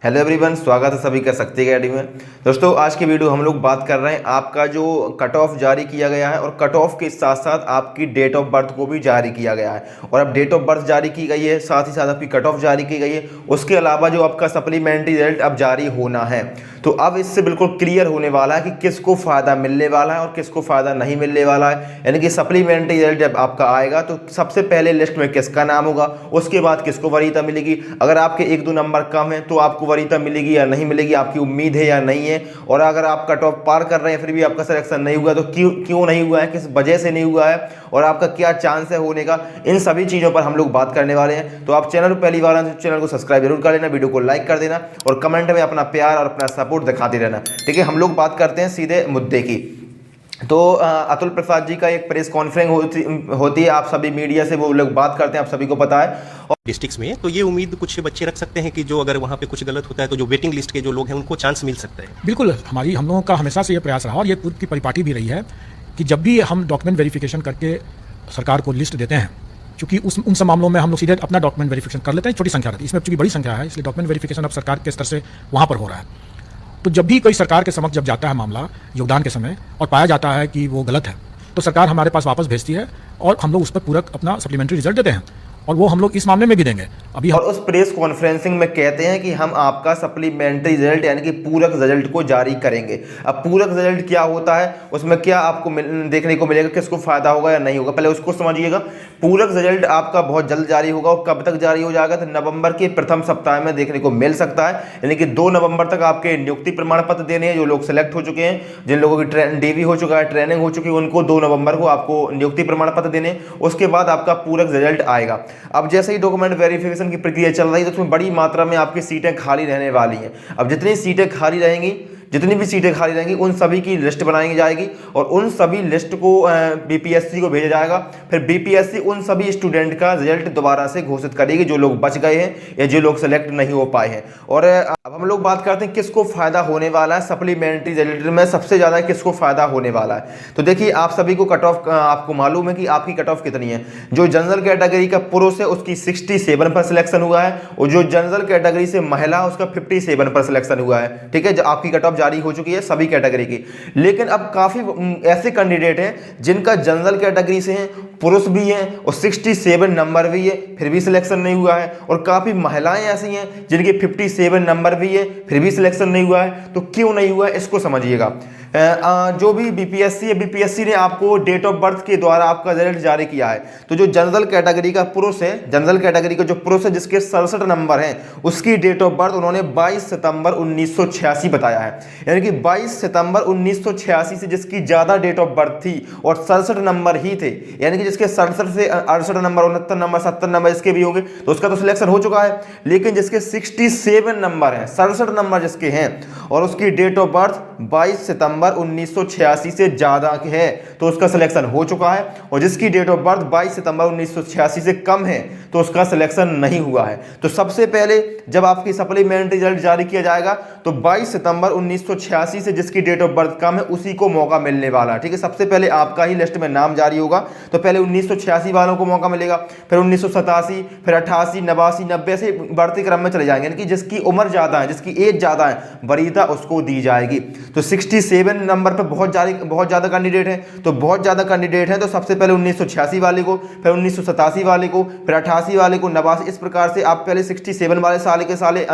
Hello everyone, स्वागत है सभी का शक्ति अकेडमी में। दोस्तों, आज की वीडियो हम लोग बात कर रहे हैं आपका जो कट ऑफ जारी किया गया है और कट ऑफ के साथ साथ आपकी डेट ऑफ बर्थ को भी जारी किया गया है। और अब डेट ऑफ बर्थ जारी की गई है, साथ ही साथ आपकी कट ऑफ जारी की गई है। उसके अलावा जो आपका सप्लीमेंट्री रिजल्ट अब जारी होना है, तो अब इससे बिल्कुल क्लियर होने वाला है कि किसको फ़ायदा मिलने वाला है और किसको फ़ायदा नहीं मिलने वाला है। यानी कि सप्लीमेंट्री रिजल्ट जब आपका आएगा तो सबसे पहले लिस्ट में किसका नाम होगा, उसके बाद किसको वरीयता मिलेगी। अगर आपके 1-2 नंबर कम है तो आपको वरीयता मिलेगी या नहीं मिलेगी, आपकी उम्मीद है या नहीं है। और अगर आप कट ऑफ पार कर रहे हैं फिर भी आपका सिलेक्शन नहीं हुआ तो क्यों नहीं हुआ है, किस वजह से नहीं हुआ है और आपका क्या चांस है होने का, इन सभी चीज़ों पर हम लोग बात करने वाले हैं। तो आप चैनल पर पहली बार हैं तो चैनल को सब्सक्राइब जरूर कर लेना, वीडियो को लाइक कर देना और कमेंट में अपना प्यार और अपना सपोर्ट दिखाते रहना। ठीक है, हम लोग बात करते हैं सीधे मुद्दे की। तो अतुल प्रसाद जी का एक प्रेस कॉन्फ्रेंस होती है, आप सभी मीडिया से वो लोग बात करते हैं, आप सभी को पता है। डिस्ट्रिक्ट्स में तो ये उम्मीद कुछ बच्चे रख सकते हैं कि जो अगर वहाँ पे कुछ गलत होता है तो जो वेटिंग लिस्ट के जो लोग हैं उनको चांस मिल सकता है। बिल्कुल, हम लोगों का हमेशा से ये प्रयास रहा और ये पूर्व की परिपाटी भी रही है कि जब भी हम डॉक्यूमेंट वेरिफिकेशन करके सरकार को लिस्ट देते हैं, क्योंकि उन सब मामलों में हम लोग सीधे अपना डॉक्यूमेंट वेरिफिकेशन कर लेते हैं, छोटी संख्या रहती है, इसमें चूंकि बड़ी संख्या है इसलिए डॉक्यूमेंट वेरिफिकेशन अब सरकार के स्तर से वहाँ पर हो रहा है। तो जब भी कोई सरकार के समक्ष जब जाता है मामला योगदान के समय और पाया जाता है कि वो गलत है तो सरकार हमारे पास वापस भेजती है और हम लोग उस पर पूरक अपना सप्लीमेंट्री रिजल्ट देते हैं और वो हम लोग इस मामले में भी देंगे अभी। और उस प्रेस कॉन्फ्रेंसिंग में कहते हैं कि हम आपका सप्लीमेंट्री रिजल्ट यानी कि पूरक रिजल्ट को जारी करेंगे। अब पूरक रिजल्ट क्या होता है, उसमें क्या आपको देखने को मिलेगा, किसको फायदा होगा या नहीं होगा, पहले उसको समझिएगा। पूरक रिजल्ट आपका बहुत जल्द जारी होगा और कब तक जारी हो जाएगा तो नवंबर के प्रथम सप्ताह में देखने को मिल सकता है। यानी कि 2 नवंबर तक आपके नियुक्ति प्रमाण पत्र देने हैं। जो लोग सेलेक्ट हो चुके हैं, जिन लोगों की डीवी हो चुका है, ट्रेनिंग हो चुकी है, उनको 2 नवंबर को आपको नियुक्ति प्रमाण पत्र देने, उसके बाद आपका पूरक रिजल्ट आएगा। अब जैसे ही डॉक्यूमेंट वेरिफिकेशन की प्रक्रिया चल रही है तो उसमें बड़ी मात्रा में आपकी सीटें खाली रहने वाली हैं। अब जितनी सीटें खाली रहेंगी, जितनी भी सीटें खाली रहेंगी उन सभी की लिस्ट बनाई जाएगी और उन सभी लिस्ट को बीपीएससी को भेजा जाएगा। फिर बीपीएससी उन सभी स्टूडेंट का रिजल्ट दोबारा से घोषित करेगी जो लोग बच गए हैं या जो लोग सेलेक्ट नहीं हो पाए हैं। और अब हम लोग बात करते हैं किसको फायदा होने वाला है, सप्लीमेंट्री रिजल्ट में सबसे ज़्यादा किसको फायदा होने वाला है। तो देखिए, आप सभी को कट ऑफ आपको मालूम है कि आपकी कट ऑफ कितनी है। जो जनरल कैटेगरी का पुरुष है उसकी 67 पर सिलेक्शन हुआ है और जो जनरल कैटेगरी से महिला उसका 57 पर सिलेक्शन हुआ है। ठीक है, जो आपकी कट ऑफ जारी हो चुकी है सभी कैटेगरी की। लेकिन अब काफी ऐसे कैंडिडेट हैं जिनका जनरल कैटेगरी से हैं, पुरुष भी हैं और 67 नंबर भी है फिर भी सिलेक्शन नहीं हुआ है। और काफी महिलाएं ऐसी हैं जिनके 57 नंबर भी है फिर भी सिलेक्शन नहीं हुआ है। तो क्यों नहीं हुआ है इसको समझिएगा। जो भी बीपीएससी है, बीपीएससी ने आपको डेट ऑफ बर्थ के द्वारा आपका रिजल्ट जारी किया है। तो जो जनरल कैटेगरी का पुरुष है, जनरल कैटेगरी का जो पुरुष है जिसके 67 नंबर हैं, उसकी डेट ऑफ बर्थ उन्होंने 22 सितंबर 1986 बताया है। यानी कि 22 सितंबर 1986 से जिसकी ज्यादा डेट ऑफ बर्थ थी और 67 नंबर ही थे, यानी कि जिसके 67 से 68 नंबर, 69 नंबर, 70 नंबर इसके भी होंगे तो उसका तो सिलेक्शन हो चुका है। लेकिन जिसके 67 नंबर हैं, 67 नंबर जिसके हैं और उसकी डेट ऑफ बर्थ 22 सितंबर 1986 से ज्यादा है तो उसका सिलेक्शन हो चुका है। और जिसकी डेट ऑफ बर्थ 22 सितंबर 1986 से कम है तो उसका सिलेक्शन नहीं हुआ है। तो सबसे पहले जब आपकी सप्लीमेंट्री रिजल्ट जारी किया जाएगा तो 22 सितंबर 1986 से जिसकी डेट ऑफ बर्थ कम है उसी को मौका मिलने वाला है। ठीक है, सबसे पहले आपका ही लिस्ट में नाम जारी होगा तो पहले 1986 वालों को मौका मिलेगा, फिर 1987, फिर 88, 89, 90 से बढ़ते क्रम में चले जाएंगे। यानी कि जिसकी उम्र ज्यादा है, जिसकी एज ज्यादा है, वरीयता उसको दी जाएगी। तो 67 नंबर पर बहुत ज्यादा कैंडिडेट हैं, तो बहुत ज्यादा कैंडिडेट हैं तो सबसे पहले 1986 वाले को, फिर 1987 वाले को, फिर 88 वाले को, 89, इस प्रकार से आप पहले 67 वाले साले के साले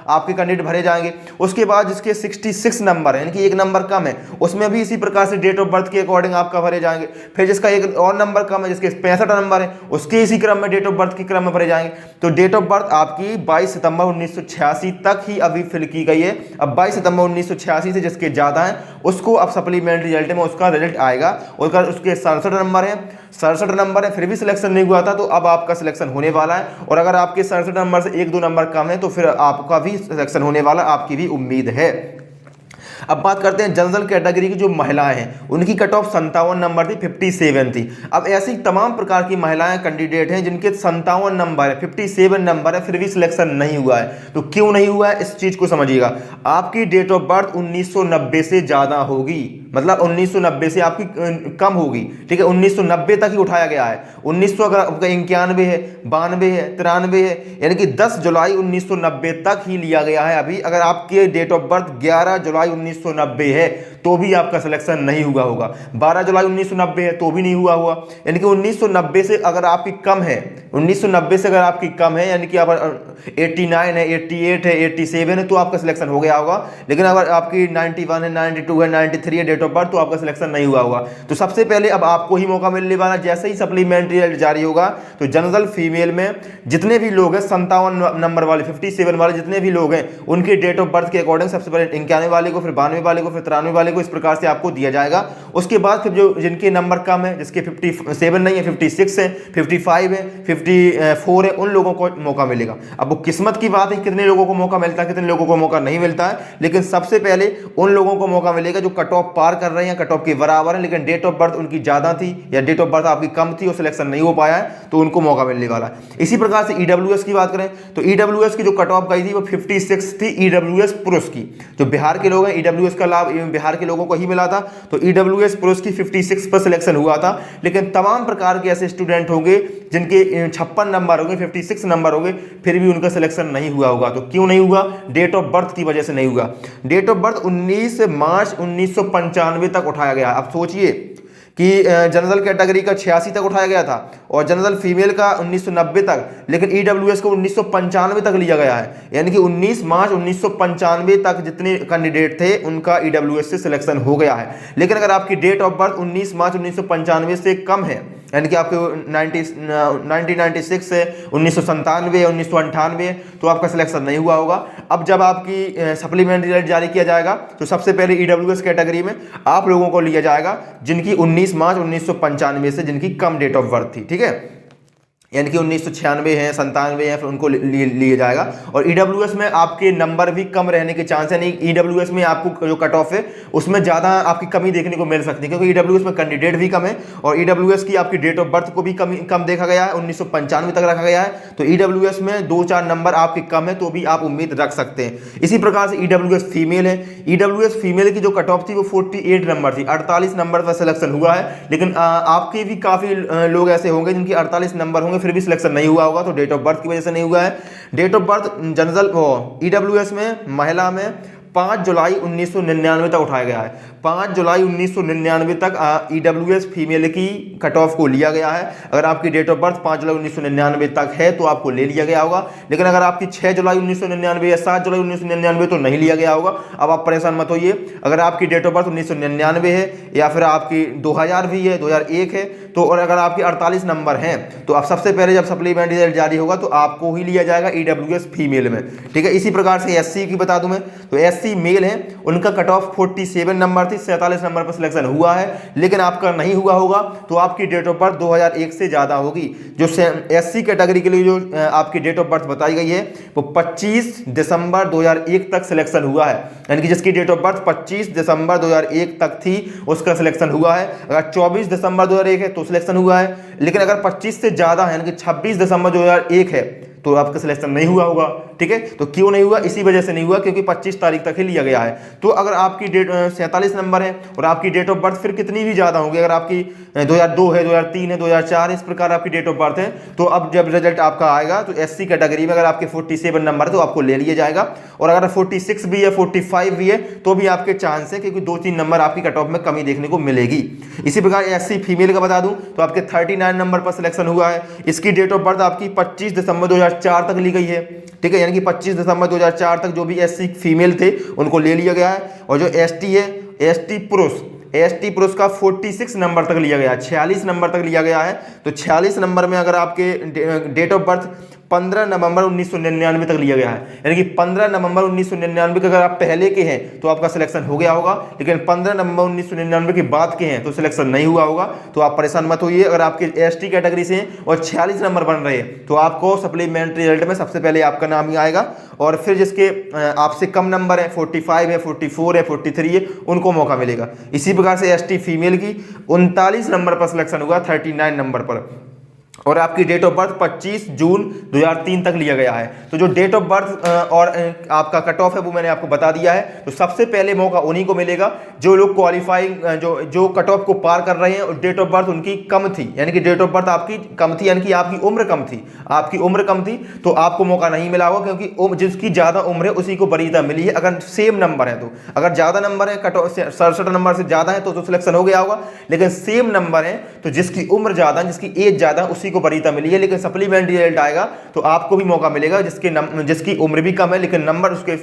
आपके कैंडिडेट भरे जाएंगे। उसके बाद जिसके 66 नंबर है, यानी कि 1 नंबर कम है, उसमें भी इसी प्रकार से डेट ऑफ बर्थ के अकॉर्डिंग आपका भरे जाएंगे। फिर जिसका 1 और नंबर कम है, जिसके 65 नंबर है, उसके इसी क्रम में डेट ऑफ बर्थ के क्रम में भरे जाएंगे। तो डेट ऑफ बर्थ आपकी 22 सितंबर 1986 तक ही अभी फिल की गई है। अब 22 सितंबर 1986 से जिसके ज्यादा है उसको अब सप्लीमेंट्री रिजल्ट में उसका रिजल्ट आएगा। उसके 67 नंबर है, 67 नंबर है फिर भी सिलेक्शन नहीं हुआ था तो अब आपका सिलेक्शन होने वाला है। और अगर आपके 67 नंबर से 1-2 नंबर कम है तो फिर आपका भी सिलेक्शन होने वाला, आपकी भी उम्मीद है। अब बात करते हैं जनरल कैटेगरी की जो महिलाएं हैं, उनकी कट ऑफ 57 नंबर थी, 57 थी। अब ऐसी तमाम प्रकार की महिलाएं कैंडिडेट हैं जिनके 57 नंबर है, 57 नंबर है फिर भी सिलेक्शन नहीं हुआ है। तो क्यों नहीं हुआ है इस चीज को समझिएगा। आपकी डेट ऑफ बर्थ 1990 से ज्यादा होगी, मतलब 1990 से आपकी कम होगी, ठीक है। 1990 तक ही उठाया गया है। 1900 अगर आपका 91 है, 92 है, 93 है, यानी कि 10 जुलाई 1990 तक ही लिया गया है। अभी अगर आपके डेट ऑफ बर्थ 11 जुलाई 1990 है तो भी आपका सिलेक्शन नहीं हुआ होगा। 12 जुलाई 1990 है तो भी नहीं हुआ हुआ, यानी कि 1990 से अगर आपकी कम है, 1990 से अगर आपकी कम है, यानी कि आप 89 है, 88 है, 87 है तो आपका सिलेक्शन हो गया होगा। लेकिन अगर आपकी 91 है, 92 है, 93 है डेट ऑफ बर्थ तो आपका सिलेक्शन नहीं हुआ होगा। तो सबसे पहले अब आपको ही मौका मिलने वाला, जैसे ही सप्लीमेंट्री रिजल्ट जारी होगा तो जनरल फीमेल में जितने भी लोग हैं 57 नंबर वाले, 57 वाले जितने भी लोग हैं उनके डेट ऑफ बर्थ के अकॉर्डिंग सबसे पहले 91 वाले को, फिर 92 वाले को, फिर 93 वाले को, इस प्रकार से आपको दिया जाएगा। उसके बाद फिर जो जिनके नंबर कम है, जिसके 57 नहीं है, 56 है, 55 है, 54 है, उन लोगों को मौका मिलेगा। अब वो किस्मत की बात है कितने लोगों को मौका मिलता है, कितने लोगों को मौका नहीं मिलता है, लेकिन सबसे पहले उन लोगों को मौका मिलेगा जो कट ऑफ पार कर रहे हैं, कट ऑफ के बराबर है, लेकिन डेट ऑफ बर्थ उनकी ज्यादा थी या डेट ऑफ बर्थ आपकी कम थी और सिलेक्शन नहीं हो पाया है तो उनको मौका मिलने वाला है। इसी प्रकार से ईडब्ल्यूएस की बात करें तो ईडब्ल्यूएस की जो कट ऑफ गई थी वो 56 थी ईडब्ल्यूएस पुरुष की। जो बिहार के लोग हैं, ईडब्ल्यूएस का लाभ बिहार के लोगों को ही मिला था, तो ईडब्ल्यूएस पुरुष की 56 पर सिलेक्शन हुआ था। लेकिन तमाम प्रकार के ऐसे स्टूडेंट होंगे जिनके 56 नंबर होंगे, 56 नंबर होंगे, फिर भी उनका सिलेक्शन नहीं हुआ होगा। तो क्यों नहीं हुआ? डेट ऑफ बर्थ की वजह से नहीं हुआ। डेट ऑफ बर्थ 19 मार्च 1995 तक उठाया गया। अब सोचिए कि जनरल कैटेगरी का 86 तक उठाया गया था और जनरल फीमेल का 1990 तक, लेकिन ईडब्ल्यूएस को 1995 तक लिया गया है। यानी कि 19 मार्च 1995 तक जितने कैंडिडेट थे उनका ईडब्ल्यूएस से सिलेक्शन हो गया है। लेकिन अगर आपकी डेट ऑफ बर्थ 19 मार्च 1995 से कम है, यानी कि आपके 1996 से 1997 या 1998 तो आपका सिलेक्शन नहीं हुआ होगा। अब जब आपकी सप्लीमेंट्री रिजल्ट जारी किया जाएगा तो सबसे पहले ईडब्ल्यूएस कैटेगरी में आप लोगों को लिया जाएगा जिनकी 19 मार्च 1995 से जिनकी कम डेट ऑफ बर्थ थी, ठीक है, यानी कि 1996 है, 97 है, फिर उनको लिया जाएगा। और ईडब्ल्यूएस में आपके नंबर भी कम रहने के चांस है। नहीं, ईडब्ल्यूएस में आपको जो कट ऑफ है उसमें ज़्यादा आपकी कमी देखने को मिल सकती है क्योंकि ईडब्ल्यूएस में कैंडिडेट भी कम है और ईडब्ल्यूएस की आपकी डेट ऑफ बर्थ को भी कम देखा गया है, 1995 तक रखा गया है। तो ईडब्ल्यूएस में 2-4 नंबर आपके कम है तो भी आप उम्मीद रख सकते हैं। इसी प्रकार से ईडब्ल्यूएस फीमेल है। ईडब्ल्यूएस फीमेल की जो कट ऑफ थी वो 48 नंबर थी, 48 नंबर पर सिलेक्शन हुआ है। लेकिन आपके भी काफ़ी लोग ऐसे होंगे जिनकी 48 नंबर होंगे फिर भी सिलेक्शन नहीं हुआ होगा, तो डेट ऑफ बर्थ की वजह से नहीं हुआ है। Date of birth general EWS में महिला में 5 जुलाई 1999 तक उठाया गया है। 5 जुलाई 1999 तक ईडब्ल्यूएस फीमेल की कट ऑफ को लिया गया है। अगर आपकी डेट ऑफ बर्थ 5 जुलाई 1999 तक है तो आपको ले लिया गया होगा। लेकिन अगर आपकी 6 जुलाई 1999 या 7 जुलाई 1999 तो नहीं लिया गया होगा। अब आप परेशान मत होइए। अगर आपकी डेट ऑफ बर्थ 1999 है या फिर आपकी 2000 भी है, 2001 है तो, और अगर आपके 48 नंबर हैं तो आप सबसे पहले जब सप्लीमेंट्री रिजल्ट जारी होगा तो आपको ही लिया जाएगा ईडब्ल्यूएस फीमेल में, ठीक है। इसी प्रकार से एससी की बता दूं मैं, तो एससी मेल है, उनका कट ऑफ 47 नंबर थी, 47 नंबर पर सिलेक्शन हुआ है। लेकिन आपका नहीं हुआ होगा तो आपकी डेट ऑफ बर्थ 2001 से ज़्यादा होगी। जो एससी कैटेगरी के लिए जो आपकी डेट ऑफ बर्थ बताई गई है वो 25 दिसंबर 2001 तक सिलेक्शन हुआ है। यानी कि जिसकी डेट ऑफ बर्थ 25 दिसंबर 2001 तक थी उसका सिलेक्शन हुआ है। अगर 24 दिसंबर 2001 है तो सिलेक्शन हुआ है। लेकिन अगर 25 से ज़्यादा है यानी कि 26 दिसंबर 2001 है तो आपका सिलेक्शन नहीं हुआ होगा, ठीक है। तो क्यों नहीं हुआ? इसी वजह से नहीं हुआ क्योंकि 25 तारीख तक ही लिया गया है। तो अगर आपकी डेट 47 नंबर है और आपकी डेट ऑफ बर्थ फिर कितनी भी ज़्यादा होगी, अगर आपकी 2002 है, 2003 है, 2004 इस प्रकार आपकी डेट ऑफ बर्थ है, तो अब जब रिजल्ट आपका आएगा तो एससी कैटेगरी में अगर आपके 47 नंबर है तो आपको ले लिया जाएगा। और अगर 46 भी है, 45 भी है तो भी आपके चांस है क्योंकि 2-3 नंबर आपकी कट ऑफ में कमी देखने को मिलेगी। इसी प्रकार एससी फीमेल का बता दूं तो आपके 39 नंबर पर सिलेक्शन हुआ है। इसकी डेट ऑफ बर्थ आपकी 25 दिसंबर 2004 तक ली गई है, ठीक है। यानी कि 25 दिसंबर 2004 तक जो भी एससी फीमेल थे उनको ले लिया गया है। और जो एसटी है, एसटी पुरुष का 46 नंबर तक लिया गया है, 46 नंबर तक लिया गया है। तो 46 नंबर में अगर आपके डेट ऑफ बर्थ 15 नवंबर 1999 तक लिया गया है, यानी कि 15 नवंबर 1999 के अगर आप पहले के हैं तो आपका सिलेक्शन हो गया होगा। लेकिन 15 नवंबर 1999 के बाद के हैं तो सिलेक्शन नहीं हुआ होगा। तो आप परेशान मत होइए। अगर आपके एसटी कैटेगरी से हैं और 46 नंबर बन रहे हैं तो आपको सप्लीमेंट्री रिजल्ट में सबसे पहले आपका नाम ही आएगा और फिर जिसके आपसे कम नंबर है, 45 है, 44 है, 43 है, उनको मौका मिलेगा। इसी प्रकार से एसटी फीमेल की 39 नंबर पर सिलेक्शन हुआ, 39 नंबर पर। और आपकी डेट ऑफ बर्थ 25 जून 2003 तक लिया गया है। तो जो डेट ऑफ बर्थ और आपका कट ऑफ है वो मैंने आपको बता दिया है। तो सबसे पहले मौका उन्हीं को मिलेगा जो लोग क्वालिफाइंग जो कट ऑफ को पार कर रहे हैं और डेट ऑफ बर्थ उनकी कम थी, यानी कि डेट ऑफ बर्थ आपकी कम थी, यानी कि आपकी उम्र कम थी, आपकी उम्र कम थी, तो आपको मौका नहीं मिला होगा, क्योंकि जिसकी ज़्यादा उम्र है उसी को वरीयता मिली है। अगर सेम नंबर है, तो अगर ज़्यादा नंबर है, कट ऑफ 67 नंबर से ज़्यादा है तो सिलेक्शन हो गया होगा, लेकिन सेम नंबर है तो जिसकी उम्र ज़्यादा, जिसकी एज ज़्यादा, उसी को वरीयता मिली है। लेकिन सप्लीमेंट्री रिजल्ट आएगा तो आपको भी मौका मिलेगा जिसकी उम्र भी कम है लेकिन नंबर उसके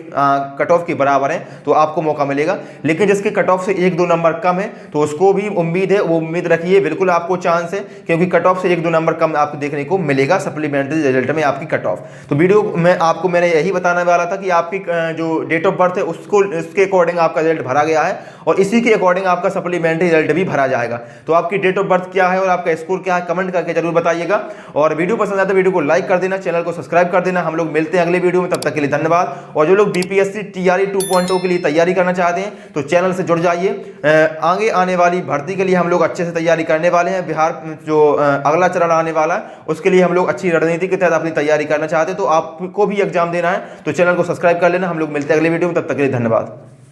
कट ऑफ के बराबर है, तो आपको मौका मिलेगा। लेकिन जिसके कट ऑफ से 1-2 नंबर कम है तो उसको भी उम्मीद है, वो उम्मीद रखिए, बिल्कुल आपको चांस है, क्योंकि कट ऑफ से 1-2 नंबर कम आपको देखने को मिलेगा सप्लीमेंट्री रिजल्ट में आपकी कट ऑफ। तो वीडियो में आपको मैंने यही बताने वाला था कि आपकी जो डेट ऑफ बर्थ है उसके अकॉर्डिंग आपका रिजल्ट भरा गया है और इसी के अकॉर्डिंग आपका सप्लीमेंट्री रिजल्ट भी भरा जाएगा। तो आपकी डेट ऑफ बर्थ क्या है और आपका स्कोर क्या है, कमेंट करके जरूर बताइएगा। और वीडियो पसंद आए तो वीडियो को लाइक कर देना, चैनल को सब्सक्राइब कर देना। हम लोग मिलते हैं अगले वीडियो में, तब तक के लिए धन्यवाद। और जो लोग बीपीएससी टीआरई 2.0 के लिए तैयारी करना चाहते हैं तो चैनल से जुड़ जाइए। आगे आने वाली भर्ती के लिए हम लोग अच्छे से तैयारी करने वाले हैं। बिहार जो अगला चरण आने वाला है उसके लिए हम लोग अच्छी रणनीति के तहत अपनी तैयारी करना चाहते हैं, तो आपको भी एग्जाम देना है तो चैनल को सब्सक्राइब कर लेना। हम लोग मिलते हैं अगले वीडियो में, तब तक के लिए धन्यवाद।